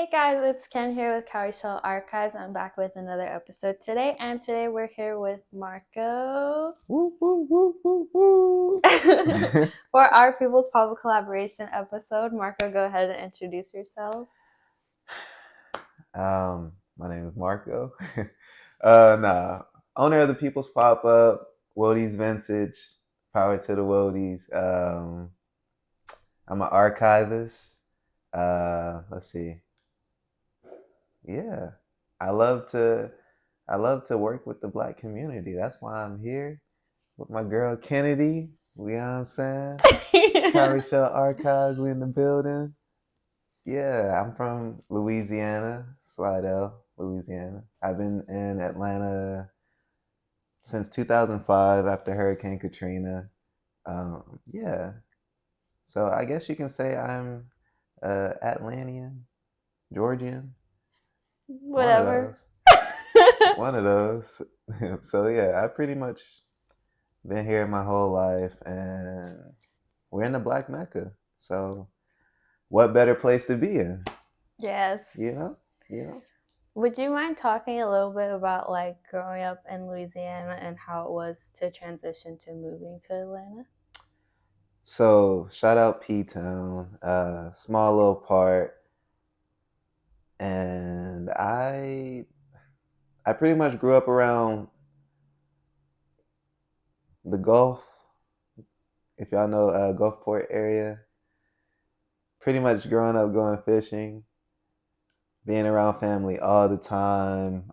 Hey guys, it's Ken here with Cowrie Shell Archives. I'm back with another episode today, and today we're here with Marco Woo, woo, woo, woo, woo. for our People's Pop collaboration episode. Marco, go ahead and introduce yourself. My name is Marco. Owner of the People's Pop Up, Woadies Vintage, power to the Woadies. I'm an archivist. Let's see. Yeah, I love to I love to work with the Black community. That's why I'm here with my girl Kennedy. You know what I'm saying? Cowrie Shell Archives, we in the building. Yeah, I'm from Louisiana, Slidell, Louisiana. I've been in Atlanta since 2005 after Hurricane Katrina. Yeah, so I guess you can say I'm Atlantean, Georgian, one of Whatever. those. One of those. So yeah, I pretty much been here my whole life, and we're in the Black Mecca. So what better place to be in? Yes. You know, you know. Would you mind talking a little bit about like growing up in Louisiana and how it was to transition to moving to Atlanta? So shout out P Town, small little part, and I pretty much grew up around the Gulf. If y'all know Gulfport area, pretty much growing up going fishing, being around family all the time.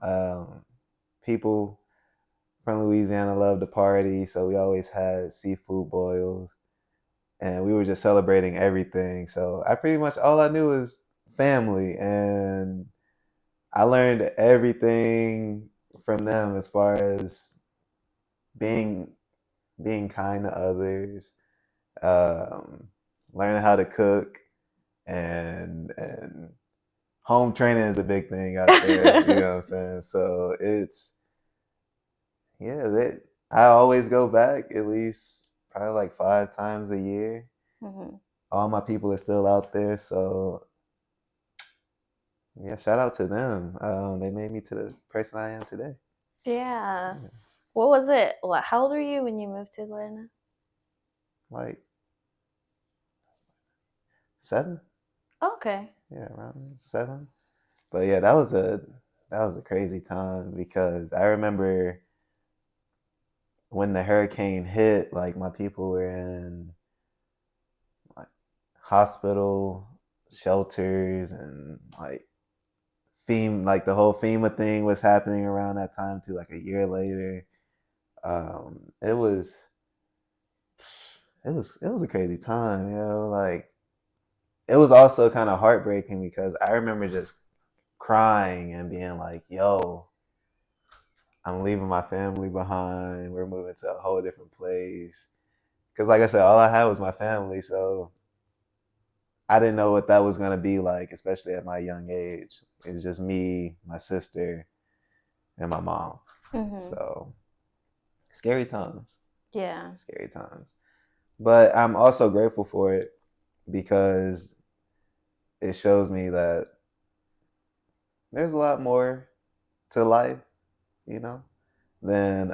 People from Louisiana love to party, so we always had seafood boils, and we were just celebrating everything. So I pretty much all I knew was family, and I learned everything from them as far as being being kind to others, um, learning how to cook, and home training is a big thing out there. You know what I'm saying? So it's yeah, I always go back at least probably like 5 times a year. Mm-hmm. All my people are still out there, so yeah, shout out to them. They made me to the person I am today. Yeah. Yeah. What was it? How old were you when you moved to Atlanta? Like 7. Okay. Yeah, around 7. But yeah, that was a crazy time because I remember when the hurricane hit, like my people were in like hospital shelters, and like the whole FEMA thing was happening around that time too, like a year later. It was a crazy time, like it was also kind of heartbreaking because I remember just crying and being like, yo, I'm leaving my family behind. We're moving to a whole different place. Because, like I said, all I had was my family. So I didn't know what that was going to be like, especially at my young age. It was just me, my sister, and my mom. Mm-hmm. So scary times. Yeah. Scary times. But I'm also grateful for it because it shows me that there's a lot more to life, you know, than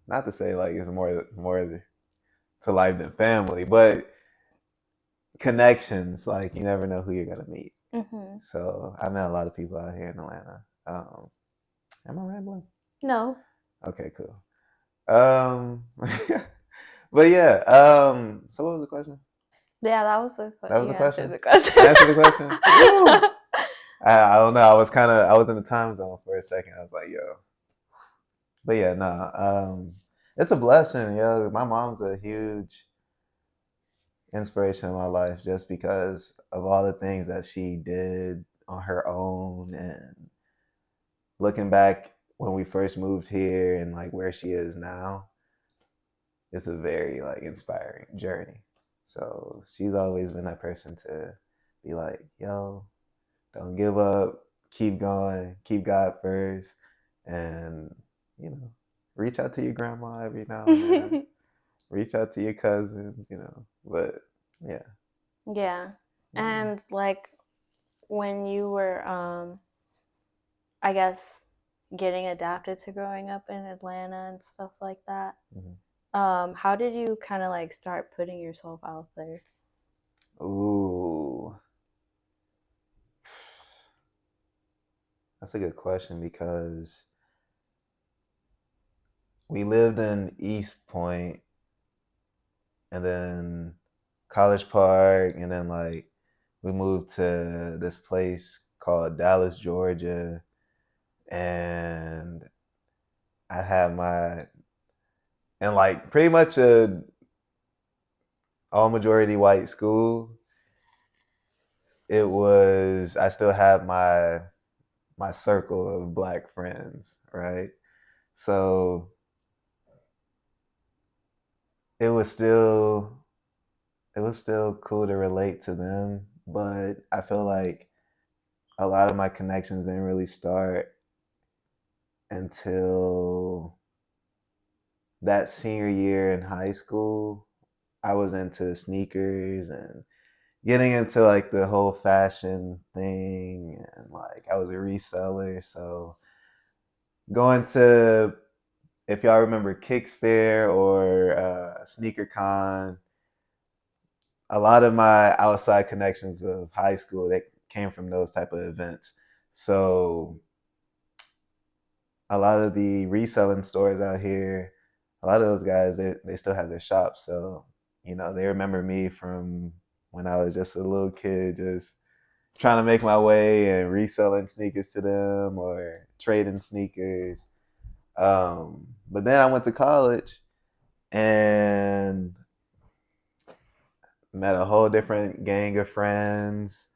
not to say like it's more to life than family, but connections. Like you never know who you're gonna meet. Mm-hmm. So I met a lot of people out here in Atlanta. Am I rambling? No. Okay, cool. Um, but yeah. So what was the question? Yeah, that was the That question. was You the answered question. the question. I answered the question. Woo! I don't know. I was in the time zone for a second. I was like, yo. But yeah, nah. It's a blessing, yo. My mom's a huge inspiration in my life just because of all the things that she did on her own, and looking back when we first moved here and like where she is now, it's a very like inspiring journey. So she's always been that person to be like, yo, don't give up, keep going, keep God first, and you know, reach out to your grandma every now and then, reach out to your cousins, But yeah, Yeah. Yeah. And like when you were I guess getting adapted to growing up in Atlanta and stuff like that, Mhm. how did you kind of like start putting yourself out there? Ooh, that's a good question because we lived in East Point and then College Park, and then like we moved to this place called Dallas, Georgia, and I had my and like pretty much a all majority white school. It was I still had my circle of black friends, right? So it was still it was still cool to relate to them, but I feel like a lot of my connections didn't really start until that senior year in high school. I was into sneakers and getting into like the whole fashion thing, and like I was a reseller, so going to, if y'all remember Kicks Fair or Sneaker Con, a lot of my outside connections of high school that came from those type of events. So a lot of the reselling stores out here, a lot of those guys they still have their shops. So they remember me from when I was just a little kid, just trying to make my way and reselling sneakers to them or trading sneakers. But then I went to college and met a whole different gang of friends.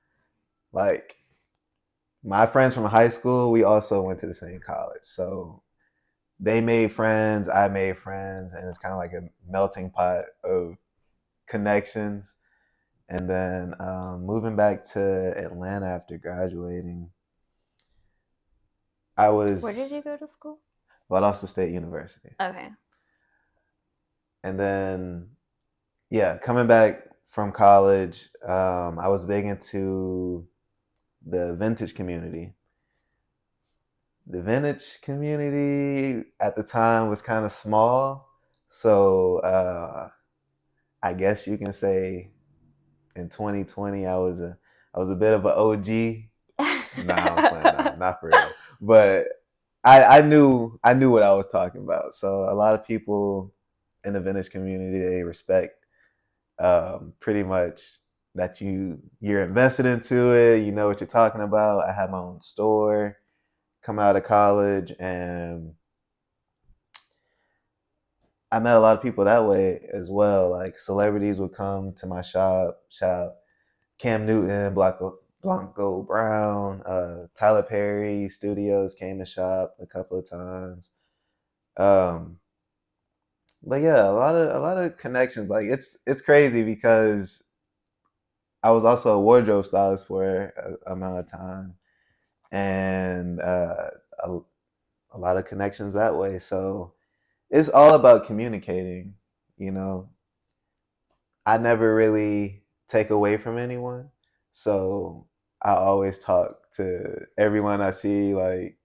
Like my friends from high school, we also went to the same college. So they made friends, I made friends, and it's kind of like a melting pot of connections. And then moving back to Atlanta after graduating, I Where did was you go to school? Valdosta State University. Okay. And then, yeah, coming back from college, I was big into the vintage community. The vintage community at the time was kind of small. So I guess you can say in 2020 I was a bit of an OG. Nah, I'm playing. Nah, not for real. But I knew what I was talking about. So a lot of people in the vintage community, they respect pretty much that you're invested into it. You know what you're talking about. I had my own store coming out of college, and I met a lot of people that way as well. Like celebrities would come to my shop. Cam Newton, Blanco Brown, Tyler Perry Studios came to shop a couple of times. Um, but yeah, a lot of connections. Like it's crazy because I was also a wardrobe stylist for a amount of time, and a, a lot of connections that way. So it's all about communicating. You know, I never really take away from anyone, so I always talk to everyone I see. Like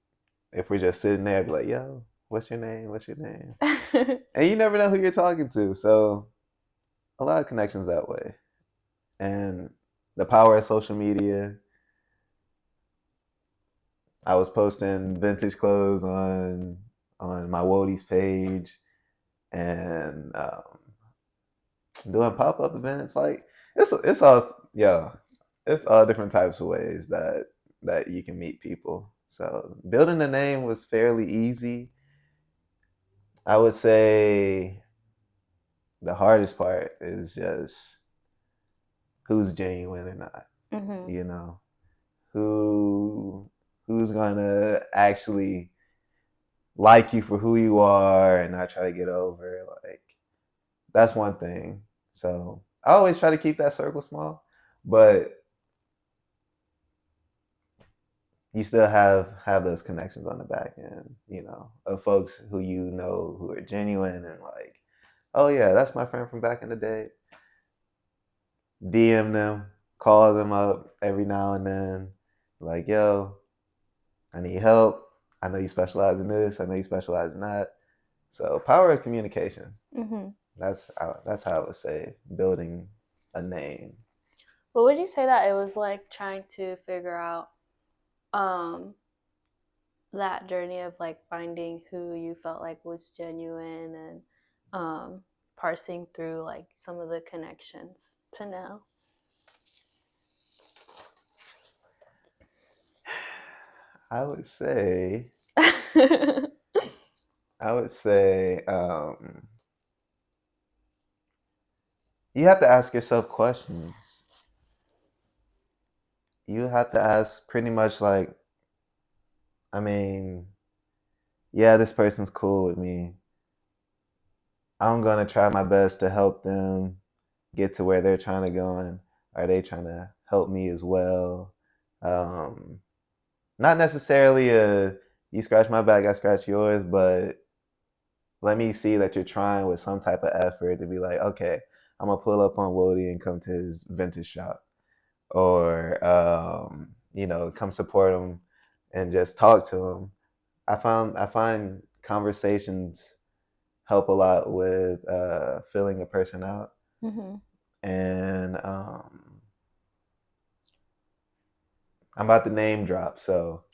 if we're just sitting there, I'd be like, "Yo, what's your name? What's your name?" And you never know who you're talking to. So a lot of connections that way, and the power of social media. I was posting vintage clothes on my Wodies page and doing pop up events. Like it's all yeah, it's all different types of ways that you can meet people. So building a name was fairly easy. I would say the hardest part is just who's genuine or not. hmm You know, who who's gonna actually like you for who you are and not try to get over. Like that's one thing. So I always try to keep that circle small, but you still have those connections on the back end, of folks who who are genuine and like, oh yeah, that's my friend from back in the day. DM them, call them up every now and then, like, yo, I need help. I know you specialize in this. I know you specialize in that. So power of communication. Mm-hmm. That's how I would say building a name. What would you say that it was like trying to figure out um that journey of like finding who you felt like was genuine and parsing through like some of the connections to now? I would say I would say you have to ask yourself questions. You have to ask pretty much like, I mean, yeah, this person's cool with me. I'm gonna try my best to help them get to where they're trying to go, and are they trying to help me as well? Um, Not necessarily a you scratch my back, I scratch yours, but let me see that you're trying with some type of effort to be like, okay, I'm gonna pull up on Wody and come to his vintage shop, or come support him and just talk to him. I find conversations help a lot with filling a person out, Mm-hmm. and I'm about to name drop, so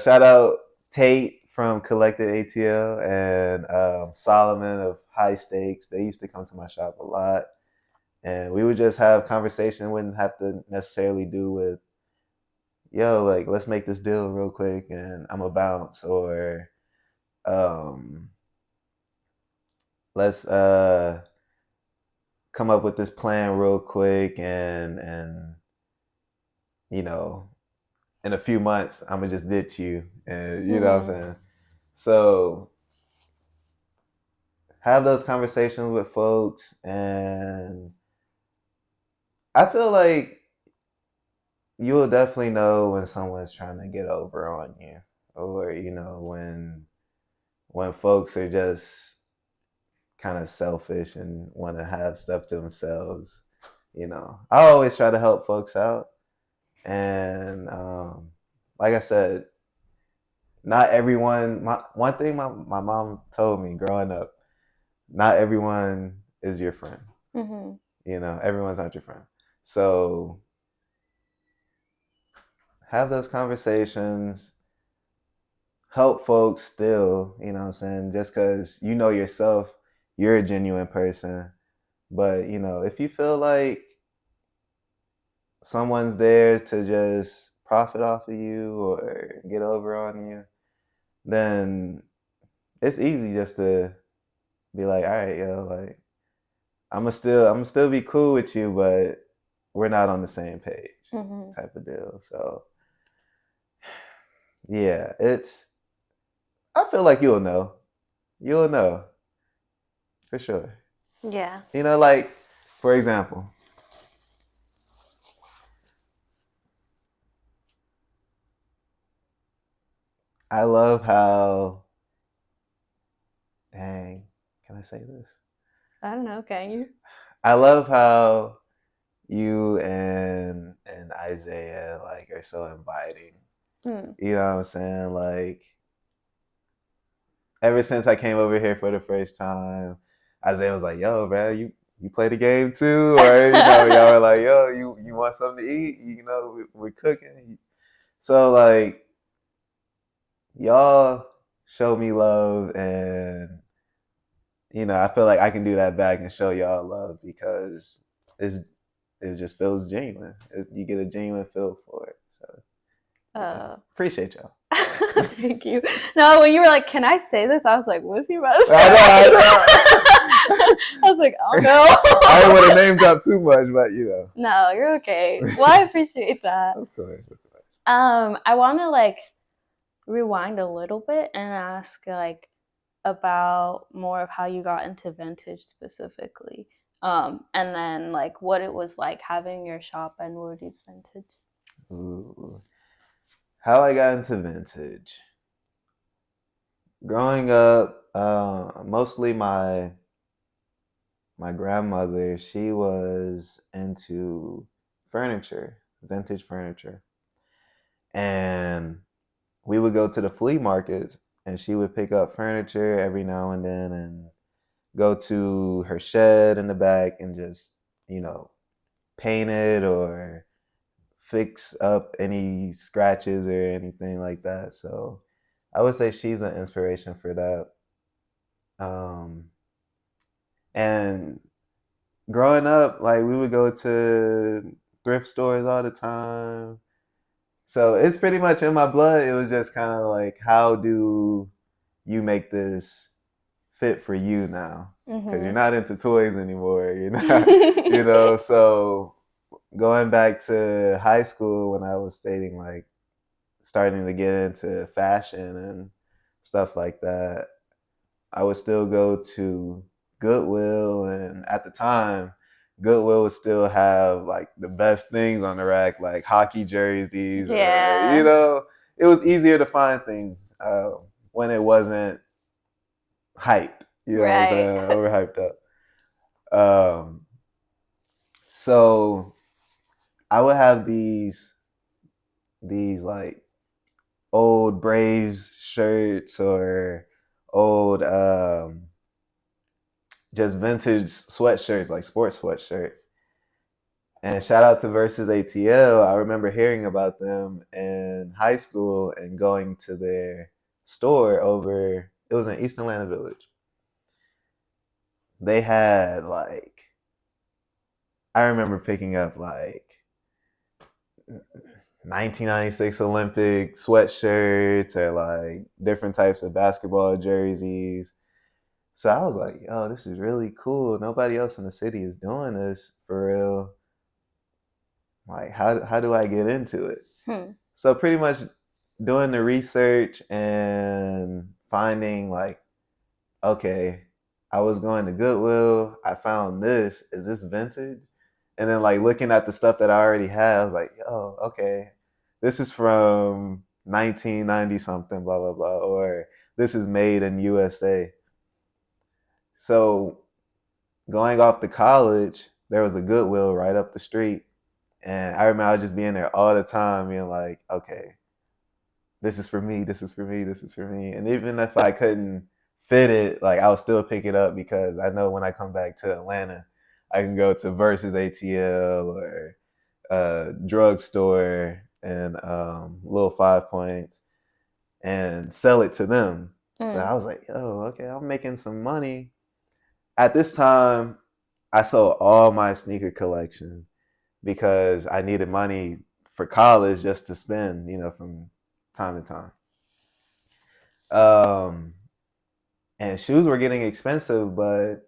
shout out Tate from Collected ATL and Solomon of High Stakes. They used to come to my shop a lot, and we would just have conversation. Wouldn't have to necessarily do with, yo, like let's make this deal real quick, and I'm a bounce, or um, let's come up with this plan real quick, and you know in a few months I'm gonna just ditch you, and you know what I'm Mm-hmm. saying. So have those conversations with folks, and I feel like you'll definitely know when someone's trying to get over on you, or when folks are just kind of selfish and want to have stuff to themselves. I always try to help folks out, and like I said, not everyone. One thing my mom told me growing up: not everyone is your friend. Mm-hmm. Everyone's not your friend. So have those conversations, help folks still, you know what I'm saying? Just because you know yourself, you're a genuine person. But, if you feel like someone's there to just profit off of you or get over on you, then it's easy just to be like, all right, yo, like I'm gonna still be cool with you, but we're not on the same page, Mm-hmm. type of deal. So yeah, I feel like you'll know. You'll know for sure. Yeah. Like for example, I love how dang, can I say this? I don't know. Can you? I love how you and Isaiah like are so inviting. Mm. You know what I'm saying? Like ever since I came over here for the first time, Isaiah was like, "Yo, bro, you play the game too?" Or y'all were like, "Yo, you want something to eat? We're cooking." So like y'all show me love, and I feel like I can do that back and show y'all love because it's it just feels genuine. You get a genuine feel for it. So yeah, uh, appreciate y'all. Thank you. No, when you were like, "Can I say this?" I was like, "What's he about to say?" I I was like, "Oh know. I didn't want to no." name drop too much, but No, you're okay. Well, I appreciate that. of course, of course. I want to like rewind a little bit and ask like about more of how you got into vintage specifically. And then like what it was like having your shop and Woody's Vintage. Ooh. How I got into vintage. Growing up, mostly my grandmother, she was into furniture, vintage furniture. And we would go to the flea markets and she would pick up furniture every now and then and go to her shed in the back and just, you know, paint it or fix up any scratches or anything like that. So I would say she's an inspiration for that. Um, and growing up, like we would go to thrift stores all the time. So it's pretty much in my blood. It was just kind of like, how do you make this fit for you now? Because you're Mhm. not into toys anymore. You're not, you know. So going back to high school when I was stating like starting to get into fashion and stuff like that, I would still go to Goodwill, and at the time, Goodwill would still have like the best things on the rack, like hockey jerseys, or Yeah. it was easier to find things when it wasn't hyped. You know what I'm Right. saying? Overhyped up. So I would have these like old Braves shirts or old just vintage sweatshirts, like sports sweatshirts. And shout out to Versus ATL. I remember hearing about them in high school and going to their store over, it was in East Atlanta Village. They had like, I remember picking up like 1996 Olympic sweatshirts or like different types of basketball jerseys. So I was like, oh, this is really cool. Nobody else in the city is doing this for real. Like, how do I get into it? Hmm. So pretty much doing the research and finding like, okay, I was going to Goodwill. I found this. Is this vintage? And then like looking at the stuff that I already had, I was like, oh, okay, this is from 1990 something, blah blah blah, or this is made in USA. So going off to college, there was a Goodwill right up the street. And I remember I was just being there all the time, being like, okay, this is for me, this is for me, this is for me. And even if I couldn't fit it, like I'll still pick it up because I know when I come back to Atlanta, I can go to Versus ATL or drugstore and Little 5 Points and sell it to them. So Mm. I was like, yo, okay, I'm making some money. At this time, I sold all my sneaker collection because I needed money for college just to spend, from time to time. Um, and shoes were getting expensive, but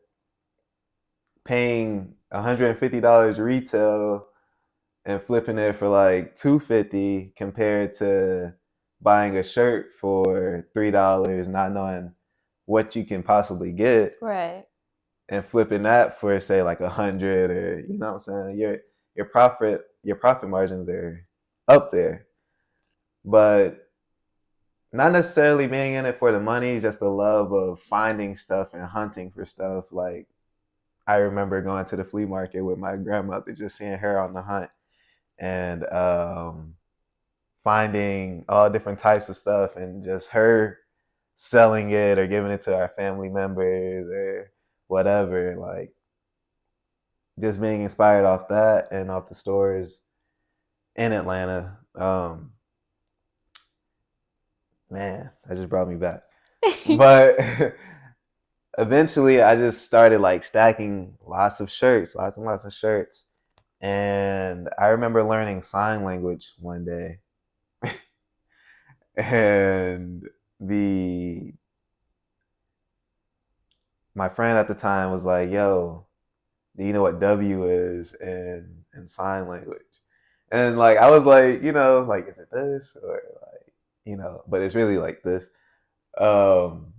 paying $150 retail and flipping it for like $250 compared to buying a shirt for $3, not knowing what you can possibly get, Right. and flipping that for say like 100, or you know what I'm saying, your profit margins are up there, but not necessarily being in it for the money, just the love of finding stuff and hunting for stuff. Like I remember going to the flea market with my grandmother, just seeing her on the hunt and finding all different types of stuff, and just her selling it or giving it to our family members or whatever. Like just being inspired off that and off the stores in Atlanta. Man, that just brought me back. But eventually I just started like stacking lots of shirts, lots and lots of shirts. And I remember learning sign language one day. And the my friend at the time was like, "Yo, do you know what W is in sign language?" And like I was like, like is it this or like, but it's really like this. Um,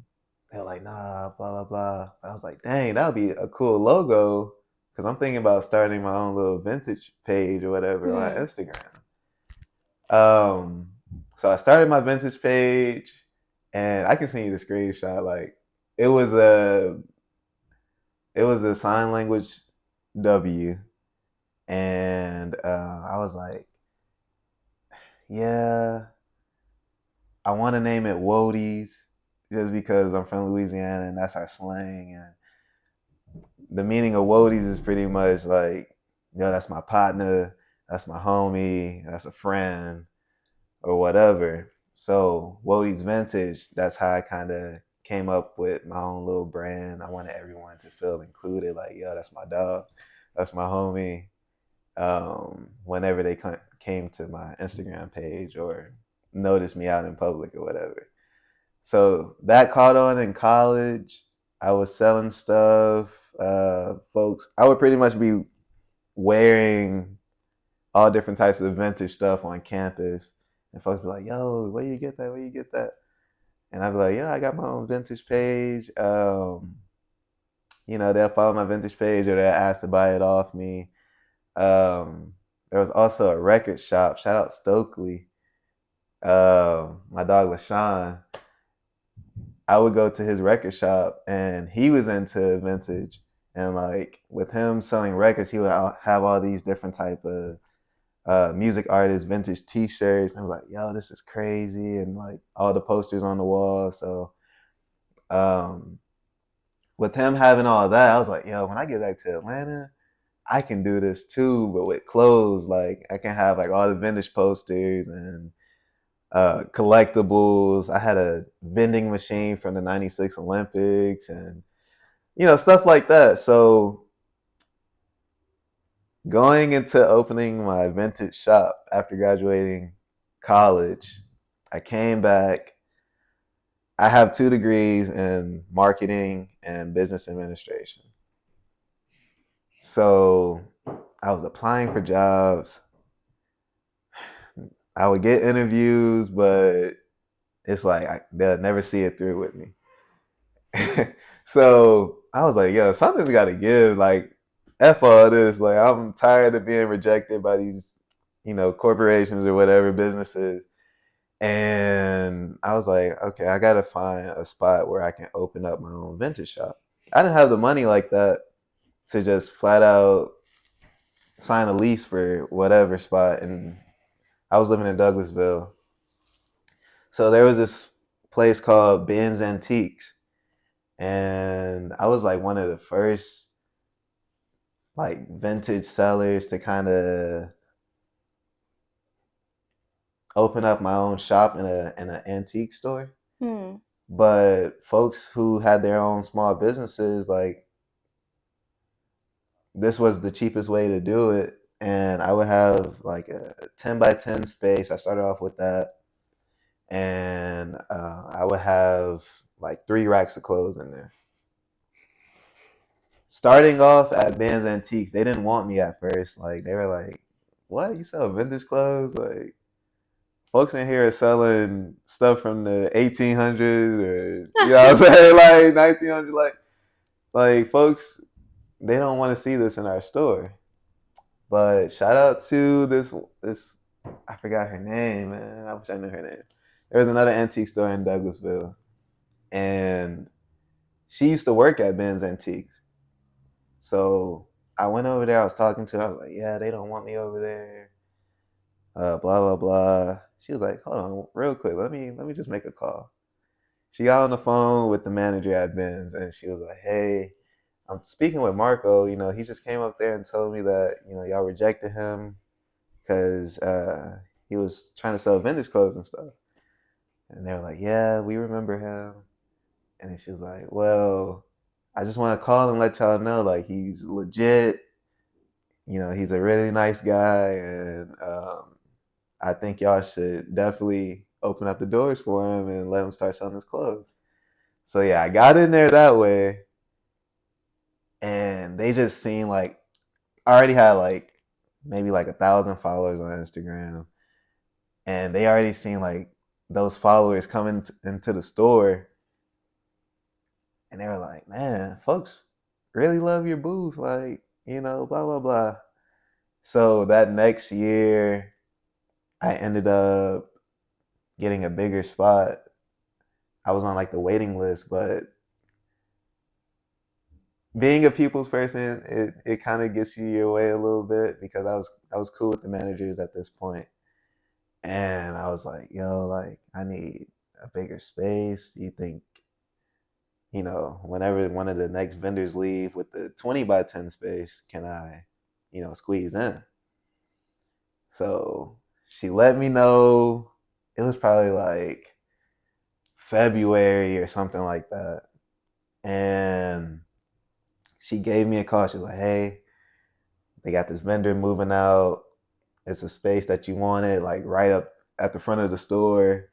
they're like, nah, blah blah blah. I was like, dang, that would be a cool logo because I'm thinking about starting my own little vintage page or whatever on Hmm. Instagram. Um, so I started my vintage page, and I can send you the screenshot. Like, it was a It was a sign language W, and I was like, yeah, I want to name it Wodies just because I'm from Louisiana and that's our slang. And the meaning of Wodies is pretty much like, yo, that's my partner, that's my homie, that's a friend, or whatever. So Wodies Vintage, that's how I kind of came up with my own little brand. I wanted everyone to feel included, like, yo, that's my dog, that's my homie. Whenever they came to my Instagram page or noticed me out in public or whatever. So that caught on in college. I was selling stuff. Folks, I would pretty much be wearing all different types of vintage stuff on campus. And folks be like, yo, where you get that? Where you get that? And I'd be like, yeah, I got my own vintage page. They'll follow my vintage page or they'll ask to buy it off me. There was also a record shop. Shout out Stokely. My dog LaShawn. I would go to his record shop and he was into vintage. And like with him selling records, he would have all these different type of music artists, vintage T-shirts. And I was like, yo, this is crazy, and like all the posters on the wall. So um, with him having all that, I was like, yo, when I get back to Atlanta, I can do this too, but with clothes. Like I can have like all the vintage posters and collectibles. I had a vending machine from the '96 Olympics, and stuff like that. So going into opening my vintage shop after graduating college, I came back. I have 2 degrees in marketing and business administration. So I was applying for jobs. I would get interviews, but it's like they'll never see it through with me. So I was like, yo, something's got to give. Like, F all this. Like, I'm tired of being rejected by these, corporations or whatever, businesses. And I was like, okay, I got to find a spot where I can open up my own vintage shop. I didn't have the money like that to just flat out sign a lease for whatever spot. And I was living in Douglasville. So there was this place called Ben's Antiques. And I was like one of the first like vintage sellers to kind of open up my own shop in an antique store. Hmm. But folks who had their own small businesses, like this was the cheapest way to do it. And I would have like a 10 by 10 space. I started off with that. And I would have like 3 racks of clothes in there. Starting off at Ben's Antiques, they didn't want me at first. Like they were like, "What? You sell vintage clothes? Like folks in here are selling stuff from the 1800s or what I'm saying, like 1900s. Like folks, they don't want to see this in our store." But shout out to this I forgot her name, man. I wish I knew her name. There was another antique store in Douglasville, and she used to work at Ben's Antiques. So I went over there. I was talking to her. I was like, "Yeah, they don't want me over there. Blah blah blah." She was like, "Hold on, real quick. Let me just make a call." She got on the phone with the manager at Ben's, and she was like, "Hey, I'm speaking with Marco. He just came up there and told me that y'all rejected him because he was trying to sell vintage clothes and stuff." And they were like, "Yeah, we remember him." And then she was like, "Well, I just want to call and let y'all know, like, he's legit. He's a really nice guy, and I think y'all should definitely open up the doors for him and let him start selling his clothes." So yeah, I got in there that way, and they just seen like I already had like maybe like 1,000 followers on Instagram, and they already seen like those followers coming into the store, and they were like, "Man, folks really love your booth, like blah blah blah." So that next year, I ended up getting a bigger spot. I was on like the waiting list, but being a people's person, it kind of gets you your way a little bit because I was cool with the managers at this point, and I was like, yo, like I need a bigger space. Do you think, whenever one of the next vendors leave with the 20 by 10 space, can I, squeeze in? So she let me know. It was probably like February or something like that. And she gave me a call. She was like, hey, they got this vendor moving out. It's a space that you wanted, like right up at the front of the store.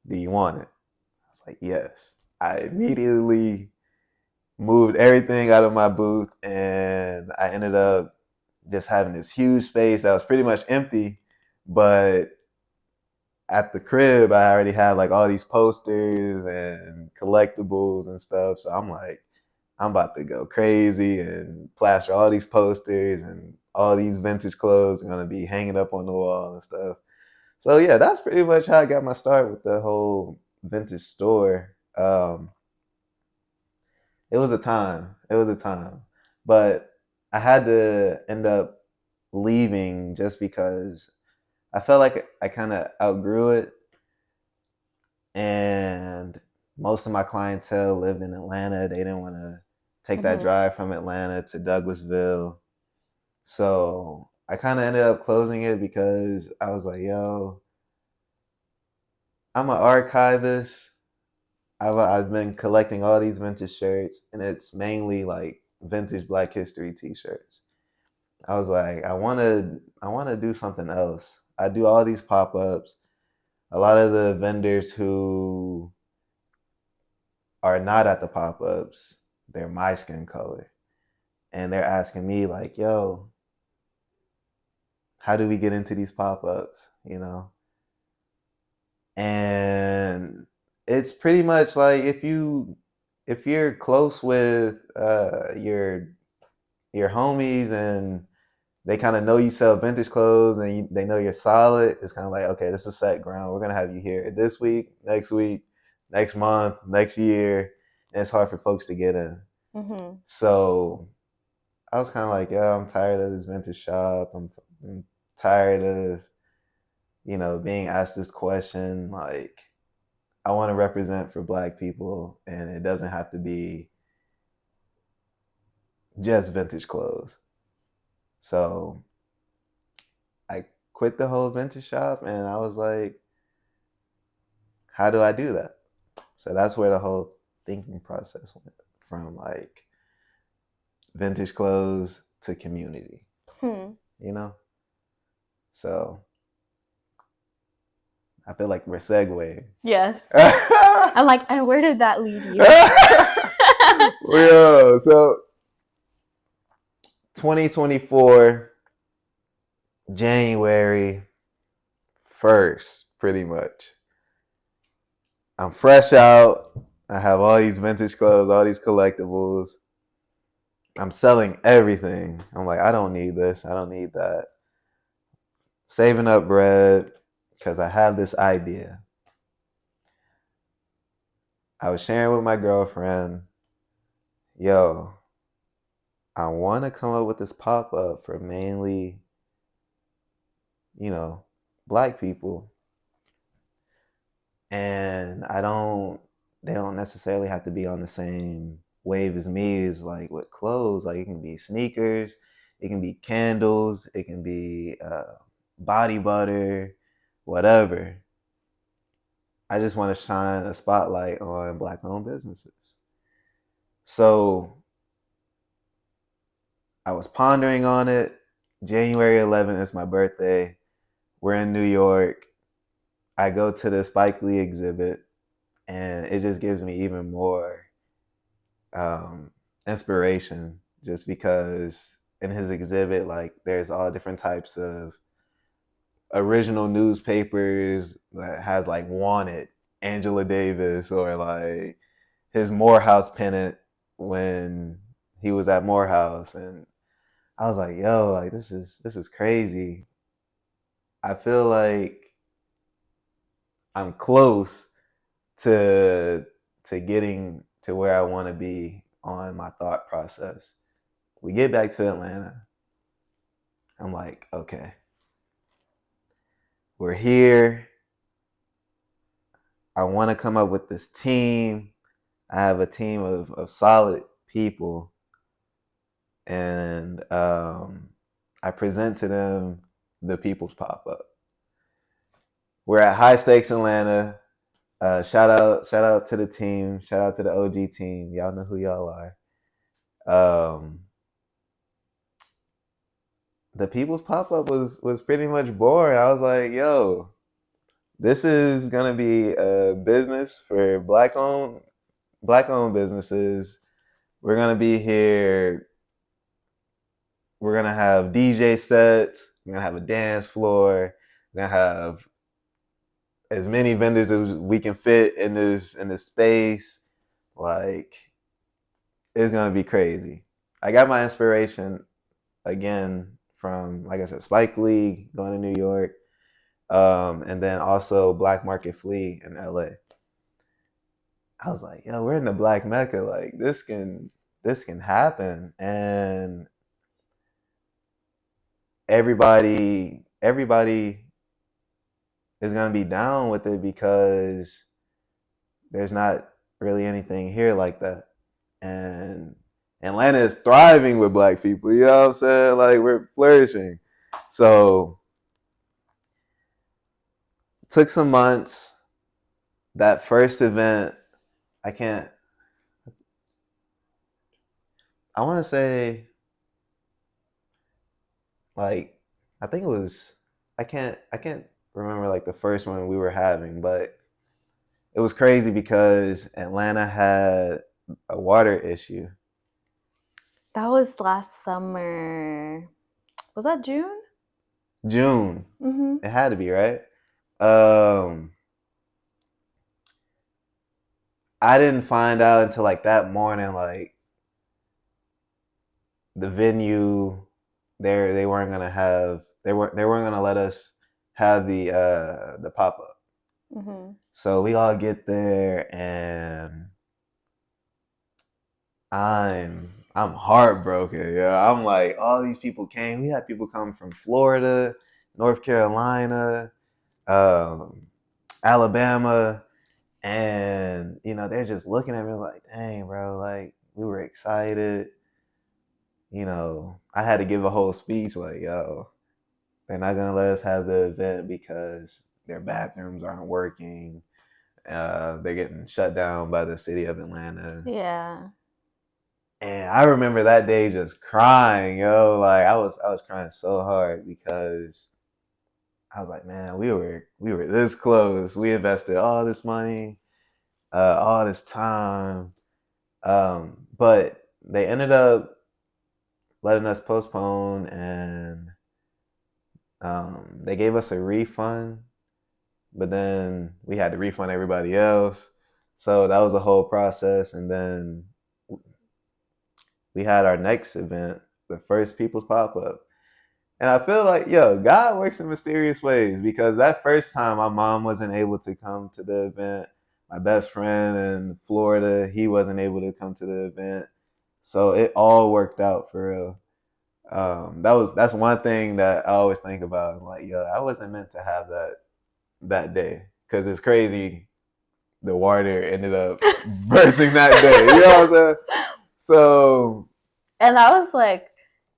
Do you want it? I was like, yes. I immediately moved everything out of my booth and I ended up just having this huge space that was pretty much empty. But at the crib, I already had like all these posters and collectibles and stuff. So I'm like, I'm about to go crazy and plaster all these posters and all these vintage clothes are gonna be hanging up on the wall and stuff. So yeah, that's pretty much how I got my start with the whole vintage store. It was a time. It was a time, but I had to end up leaving just because I felt like I kind of outgrew it, and most of my clientele lived in Atlanta. They didn't want to take that Mhm. drive from Atlanta to Douglasville. So I kind of ended up closing it because I was like, yo, I'm an archivist. I've been collecting all these vintage shirts, and it's mainly like vintage Black History T-shirts. I was like, I want to do something else. I do all these pop-ups. A lot of the vendors who are not at the pop-ups, they're my skin color, and they're asking me like, yo, how do we get into these pop-ups? And it's pretty much like if you're close with your homies and they kind of know you sell vintage clothes and they know you're solid, it's kind of like, okay, this is set ground. We're gonna have you here this week, next month, next year, and it's hard for folks to get in. Mhm. So I was kind of like, yeah, I'm tired of this vintage shop. I'm tired of being asked this question. Like, I want to represent for Black people, and it doesn't have to be just vintage clothes. So I quit the whole vintage shop, and I was like, how do I do that? So that's where the whole thinking process went from, like vintage clothes to community, Hmm. you know? So I feel like we're segueing. Yes. Yeah, I'm like, and where did that lead you? so 2024, January 1st, pretty much. I'm fresh out. I have all these vintage clothes, all these collectibles. I'm selling everything. I'm like, I don't need this. I don't need that. Saving up bread because I have this idea. I was sharing with my girlfriend, yo, I want to come up with this pop up for mainly, you know, Black people. And they don't necessarily have to be on the same wave as me as like with clothes. Like it can be sneakers, it can be candles, it can be body butter, whatever. I just want to shine a spotlight on Black owned businesses. So I was pondering on it. January 11th is my birthday. We're in New York. I go to the Spike Lee exhibit, and it just gives me even more um, inspiration just because in his exhibit, like there's all different types of original newspapers that has like wanted Angela Davis or like his Morehouse pennant when he was at Morehouse, and I was like, yo, like this is crazy. I feel like I'm close to getting to where I want to be on my thought process. We get back to Atlanta. I'm like, okay, we're here. I want to come up with this team. I have a team of solid people. And I present to them the People's Pop Up. We're at High Stakes Atlanta. Shout out to the team. Shout out to the OG team. Y'all know who y'all are. The People's Pop Up was pretty much boring. I was like, yo, this is gonna be a business for black owned businesses. We're gonna be here. We're gonna have DJ sets. We're gonna have a dance floor. We're gonna have as many vendors as we can fit in this space. Like, it's gonna be crazy. I got my inspiration again from, like I said, Spike Lee going to New York, and then also Black Market Flea in LA. I was like, yo, we're in the Black Mecca. Like, this can happen, and everybody is gonna be down with it because there's not really anything here like that. And Atlanta is thriving with black people. You know what I'm saying? Like, we're flourishing. So it took some months. That first event, I want to say, like, I think it was, I can't remember like the first one we were having, but it was crazy because Atlanta had a water issue. That was last summer. Was that June? June. Mm-hmm. It had to be, right? I didn't find out until like that morning, like the venue, they weren't gonna have they weren't gonna let us have the pop up. Mm-hmm. So we all get there, and I'm heartbroken. Yeah, I'm like, all these people came. We had people come from Florida, North Carolina, um, Alabama, and they're just looking at me like, dang, bro, like we were excited. I had to give a whole speech like, yo, they're not gonna let us have the event because their bathrooms aren't working. They're getting shut down by the city of Atlanta. Yeah. And I remember that day just crying, yo. Like, I was crying so hard because I was like, man, we were this close. We invested all this money, all this time, but they ended up letting us postpone, and they gave us a refund, but then we had to refund everybody else. So that was a whole process, and then we had our next event, the first People's Pop Up. And I feel like, yo, God works in mysterious ways because that first time my mom wasn't able to come to the event. My best friend in Florida, he wasn't able to come to the event. So it all worked out for real. That's one thing that I always think about. Like, yo, I wasn't meant to have that day because it's crazy. The water ended up bursting that day. You know what I'm saying? So, and that was like,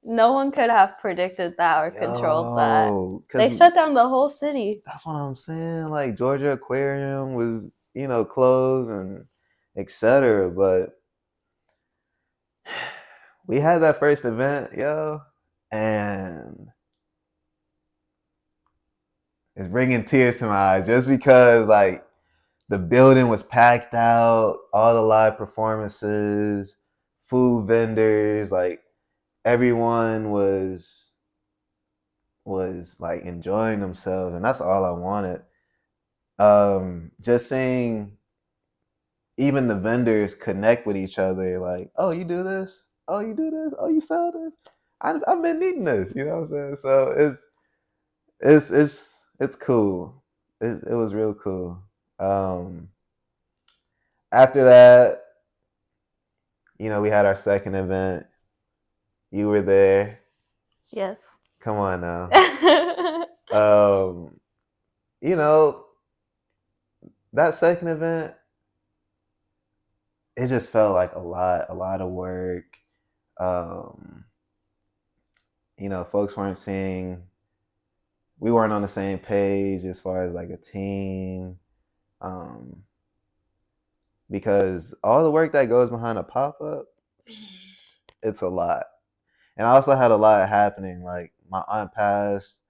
no one could have predicted that or controlled that. They shut down the whole city. That's what I'm saying. Like, Georgia Aquarium was, closed and etc. But we had that first event, yo, and it's bringing tears to my eyes just because, like, the building was packed out, all the live performances, food vendors, like everyone was like enjoying themselves, and that's all I wanted. Just seeing even the vendors connect with each other, like, oh, you do this, oh, you do this, oh, you sell this. I've been needing this, you know what I'm saying? So it's cool. It was real cool. After that, we had our second event. You were there. Yes. Come on now. Um, you know, that second event, it just felt like a lot of work. Um, folks weren't seeing, we weren't on the same page as far as like a team. Um, because all the work that goes behind a pop up, it's a lot. And I also had a lot happening. Like my aunt passed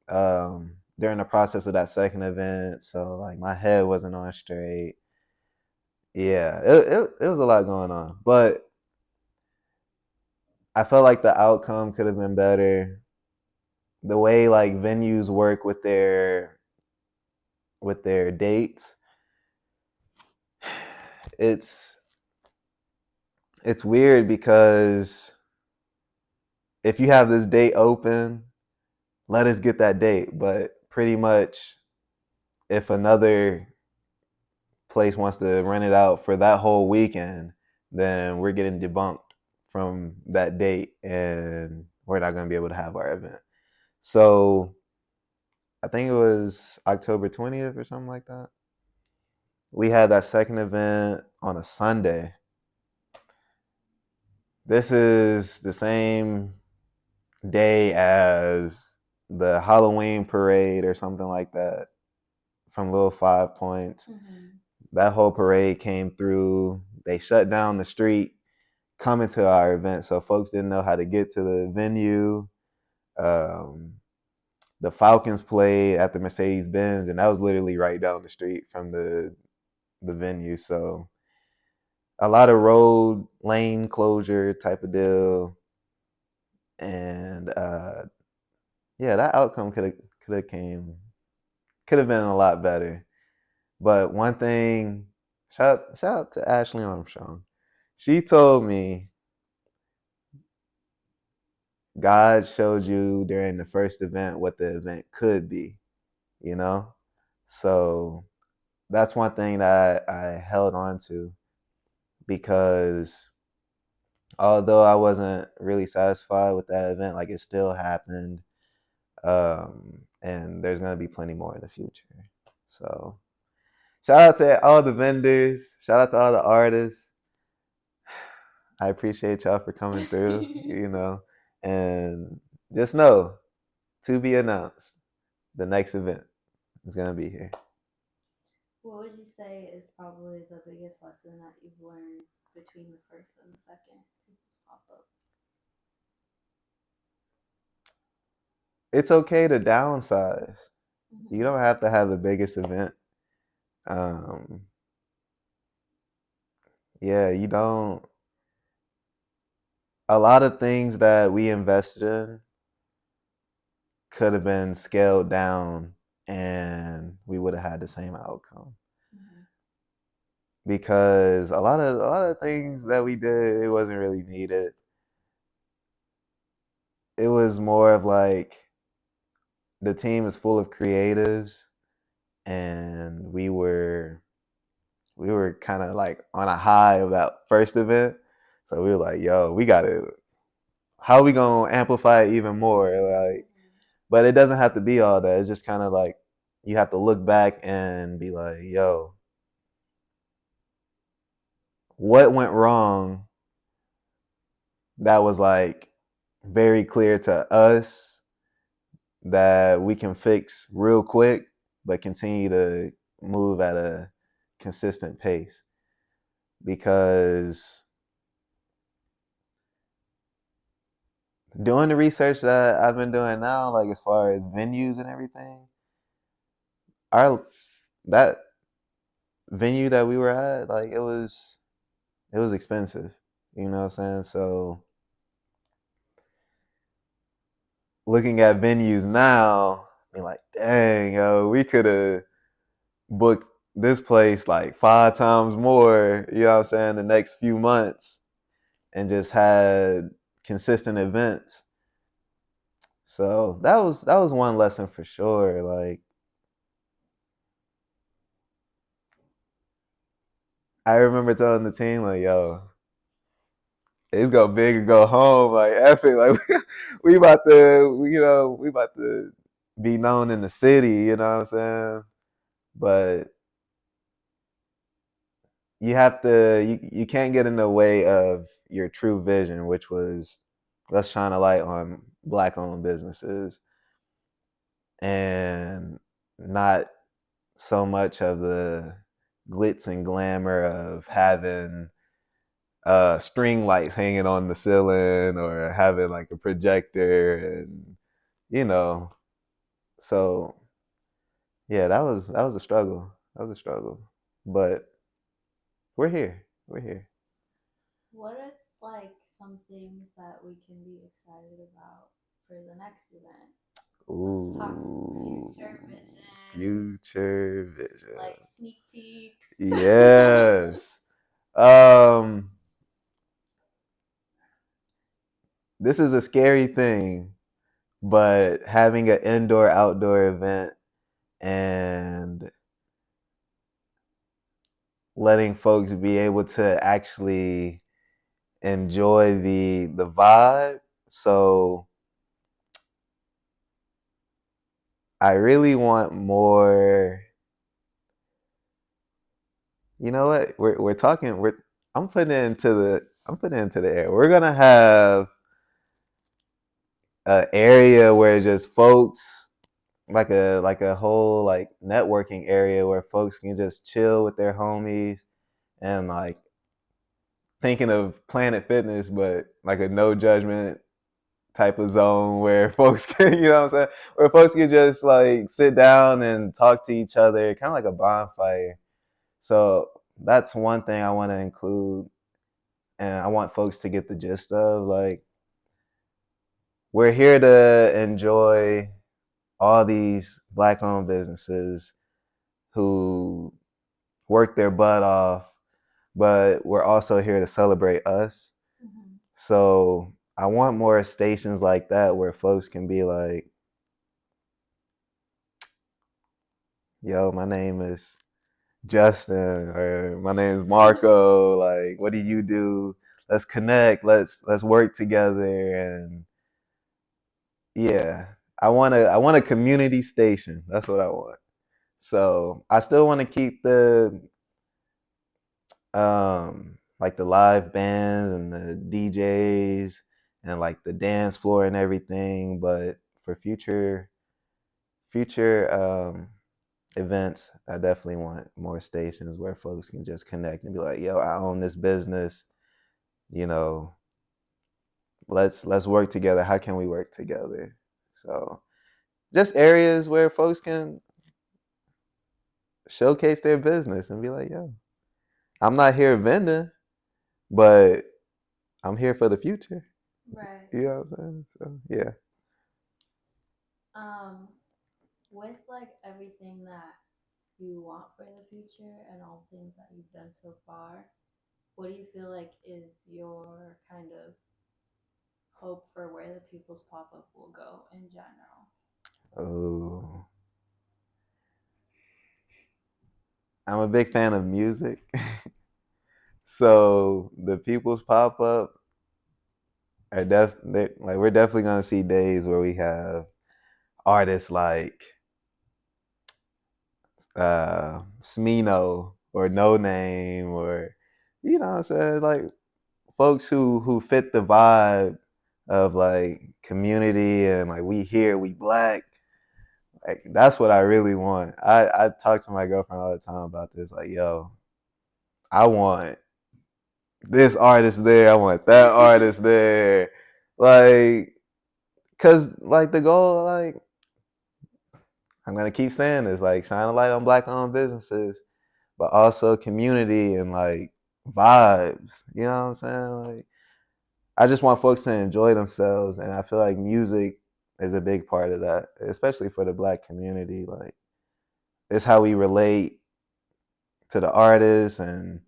during the process of that second event, so like my head wasn't on straight. Yeah, it was a lot going on, but I felt like the outcome could have been better. The way like venues work with their dates, it's it's weird because if you have this date open, let us get that date. But pretty much, if another place wants to rent it out for that whole weekend, then we're getting debunked from that date and we're not going to be able to have our event. So I think it was October 20th or something like that. We had that second event on a Sunday. This is the same day as the Halloween parade or something like that from Little 5 Points. That whole parade came through. They shut down the street coming to our event, so folks didn't know how to get to the venue. Um, the Falcons played at the Mercedes Benz, and that was literally right down the street from the venue. So a lot of road lane closure type of deal, and yeah, that outcome could have been a lot better. But one thing, shout out to Ashley Armstrong. She told me God showed you during the first event what the event could be, you know? So that's one thing that I held on to because although I wasn't really satisfied with that event, like it still happened. And there's going to be plenty more in the future. So shout out to all the vendors, shout out to all the artists. I appreciate y'all for coming through, and just know to be announced, the next event is going to be here. What would you say is probably the biggest lesson that you've learned between the first and the second pop up? It's okay to downsize. You don't have to have the biggest event. Um, yeah, you don't. A lot of things that we invested in could have been scaled down and we would have had the same outcome. Because a lot of things that we did, it wasn't really needed. It was more of like the team is full of creatives and we were kind of like on a high of that first event. So we were like, yo, how are we gonna amplify it even more? Like, but it doesn't have to be all that. It's just kind of like you have to look back and be like, yo, what went wrong that was like very clear to us that we can fix real quick, but continue to move at a consistent pace. Because doing the research that I've been doing now, like as far as venues and everything, our that venue that we were at, like it was expensive. You know what I'm saying? So looking at venues now, be like, dang, yo, we could have booked this place like 5 times more, you know what I'm saying, the next few months and just had consistent events. So that was one lesson for sure. Like I remember telling the team like, yo, it's go big and go home. Like epic. Like we about to, we about to be known in the city. You know what I'm saying? But you have to, you can't get in the way of your true vision, which was let's shine a light on black-owned businesses and not so much of the glitz and glamour of having string lights hanging on the ceiling or having like a projector and you know so yeah, that was a struggle. That was a struggle, but we're here. What are like some things that we can be excited about for the next event? Let's talk Ooh, future vision, future like vision. sneak peeks. Yes. um this is a scary thing, but having an indoor outdoor event and letting folks be able to actually enjoy the vibe. So I really want more. You know what? We're talking. We're I'm putting it into the air. We're gonna have an area where just folks like a whole like networking area where folks can just chill with their homies and like thinking of Planet Fitness, but like a no judgment type of zone where folks can, you know what I'm saying? Where folks can just like sit down and talk to each other, kind of like a bonfire. So that's one thing I want to include, and I want folks to get the gist of. Like, we're here to enjoy all these black-owned businesses who work their butt off, but we're also here to celebrate us. Mm-hmm. So I want more stations like that where folks can be like, yo, my name is Justin or my name is Marco. Like, what do you do? Let's connect. Let's work together. And yeah, I want a community station. That's what I want. So I still want to keep the like the live bands and the DJs and like the dance floor and everything, but for future events, I definitely want more stations where folks can just connect and be like, "Yo, I own this business. You know, let's work together. How can we work together?" So, just areas where folks can showcase their business and be like, "Yo, I'm not here vending, but I'm here for the future." Right. You know what I'm saying? So, yeah. Um, with like everything that you want for the future and all the things that you've done so far, what do you feel like is your kind of hope for where the People's Pop Up will go in general? Oh, I'm a big fan of music. So the People's Pop Up are like we're definitely gonna see days where we have artists like Smino or No Name or you know what I'm saying, like folks who fit the vibe of like community and like we here, we black. Like that's what I really want. I talk to my girlfriend all the time about this. Like, yo, I want this artist there. I want that artist there. Like, cause like the goal, like I'm gonna keep saying this, like shine a light on black-owned businesses, but also community and like vibes. You know what I'm saying? Like, I just want folks to enjoy themselves, and I feel like music is a big part of that, especially for the black community. Like, it's how we relate to the artists and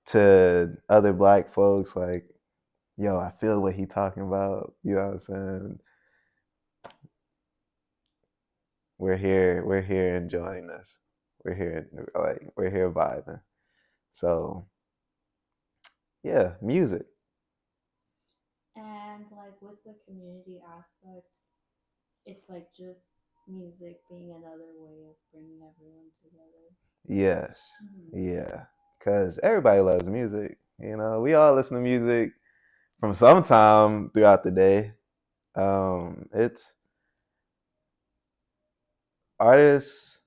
to other black folks. Like, yo, I feel what he talking about. You know what I'm saying? We're here enjoying this. We're here vibing. So yeah, music. And like with the community aspect, it's like just music being another way of bringing everyone together. Yes, Mm-hmm. yeah, because everybody loves music. You know, we all listen to music from some time throughout the day. It's artists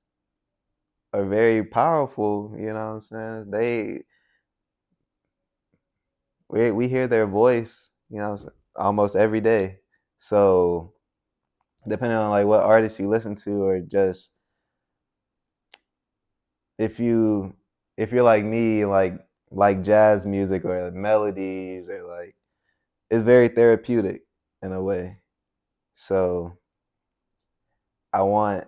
are very powerful. You know what I'm saying? We hear their voice. You know, almost every day. So depending on like what artist you listen to, or just if you if you're like me, like jazz music or melodies, or like it's very therapeutic in a way. So I want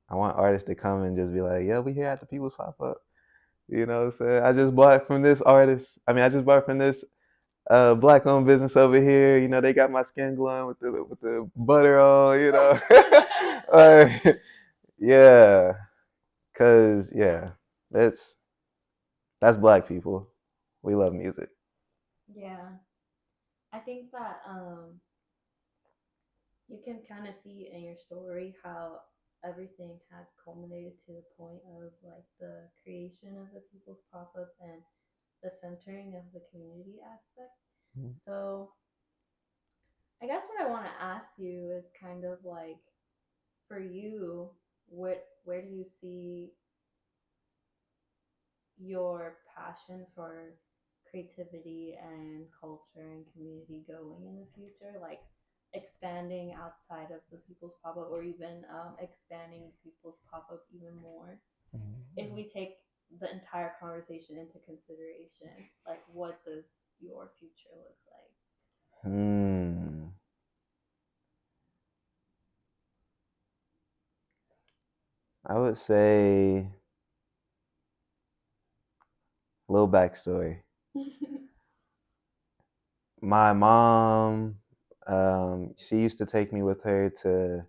I want artists to come and just be like, yeah, we here at the People's Pop Up. You know what I'm saying? I just bought from this artist. I mean, I just bought from this black owned business over here. You know, they got my skin glowing with the butter on. You know, yeah, cause yeah, that's that's black people. We love music. Yeah, I think that you can kind of see in your story how everything has culminated to the point of like the creation of the people's pop-up and the centering of the community aspect. So I guess what I want to ask you is kind of like for you, what where do you see your passion for creativity and culture and community going in the future? Like expanding outside of the People's Pop Up, or even expanding People's Pop Up even more. If we take the entire conversation into consideration, like what does your future look like? Hmm. I would say a little backstory. My mom, she used to take me with her to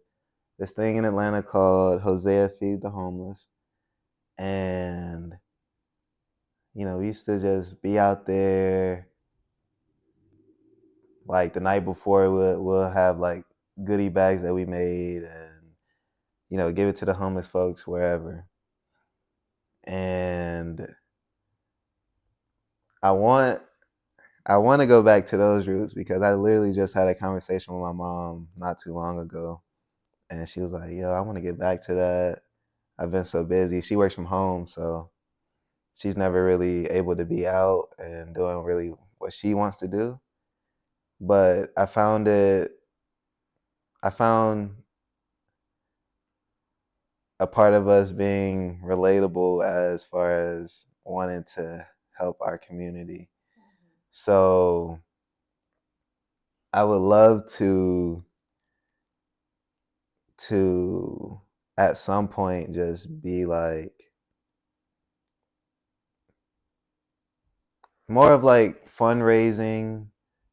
this thing in Atlanta called Hosea Feed the Homeless. And, you know, we used to just be out there. Like the night before, we'll have like goodie bags that we made, and, you know, give it to the homeless folks wherever. And I want I want to go back to those roots because I literally just had a conversation with my mom not too long ago, and she was like, "Yo, I want to get back to that. I've been so busy." She works from home, so she's never really able to be out and doing really what she wants to do. But I found a part of us being relatable as far as wanting to help our community. So I would love to at some point just be like more of like fundraising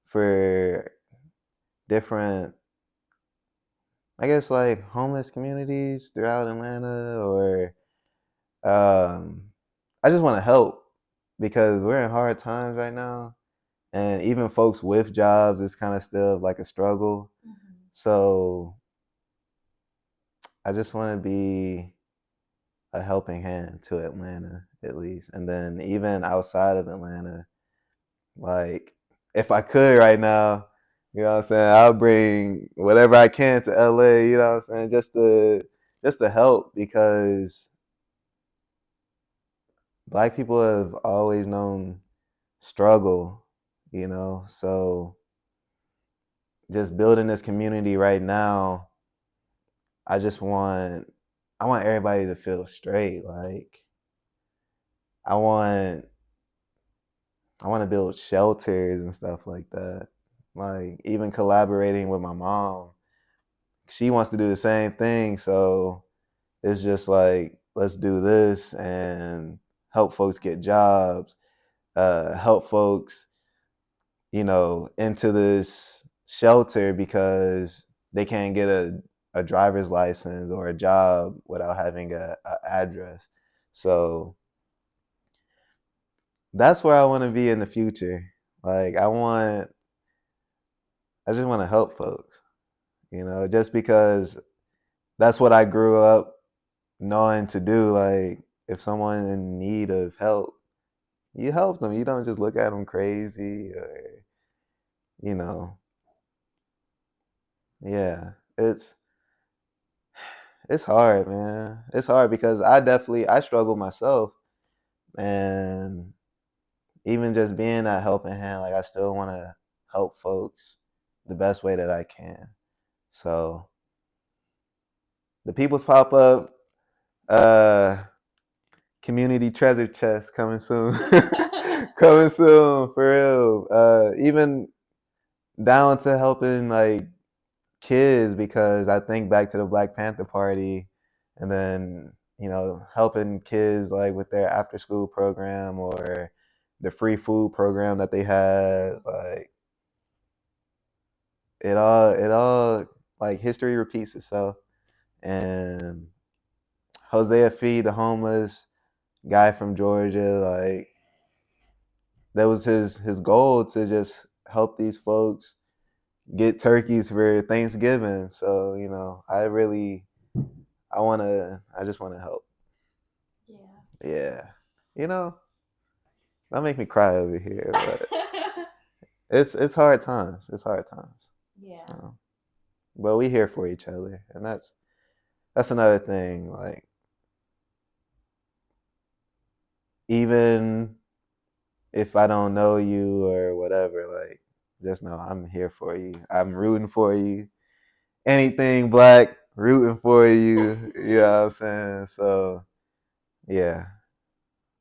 for different, I guess, like homeless communities throughout Atlanta, or um I just want to help because we're in hard times right now, and even folks with jobs is kind of still like a struggle. Mm-hmm. So I just want to be a helping hand to Atlanta at least. And then even outside of Atlanta, like if I could right now, you know what I'm saying, I'll bring whatever I can to LA, you know what I'm saying, just to help because black people have always known struggle, you know. So just building this community right now, I just want I want everybody to feel straight. Like I want I want to build shelters and stuff like that. Like even collaborating with my mom, she wants to do the same thing. So it's just like let's do this and help folks get jobs, help folks, you know, into this shelter because they can't get a driver's license or a job without having a address. So that's where I want to be in the future. Like I just want to help folks, just because that's what I grew up knowing to do. Like, if someone in need of help, you help them. You don't just look at them crazy or, you know, yeah. It's hard, man. It's hard because I struggle myself, and even just being that helping hand, like I still want to help folks the best way that I can. So the People's Pop Up, uh, community treasure chest coming soon, coming soon for real. Even down to helping like kids, because I think back to the Black Panther Party, and then helping kids like with their after school program or the free food program that they had. Like, it all like history repeats itself. And Hosea Feed, the homeless guy from Georgia, like that was his goal, to just help these folks get turkeys for Thanksgiving. So, I just wanna help. Yeah. Yeah. That make me cry over here, but it's hard times. It's hard times. Yeah. So, but we here for each other, and that's another thing. Like, even if I don't know you or whatever, like, just know I'm here for you. I'm rooting for you. Anything black, rooting for you. You know what I'm saying? So yeah,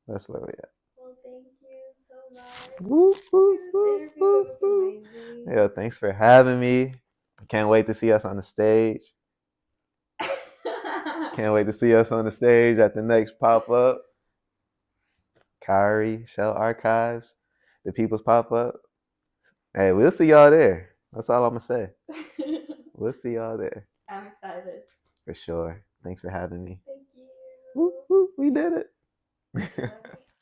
that's where we at. Well, thank you so much. Woo, woo, This woo, interview woo, was woo. amazing. Yeah, thanks for having me. Can't wait to see us on the stage. Can't wait to see us on the stage at the next pop up. Kyrie, Shell Archives, the People's Pop Up. Hey, we'll see y'all there. That's all I'm gonna say. We'll see y'all there. I'm excited. For sure. Thanks for having me. Thank you. Woo, woo, we did it.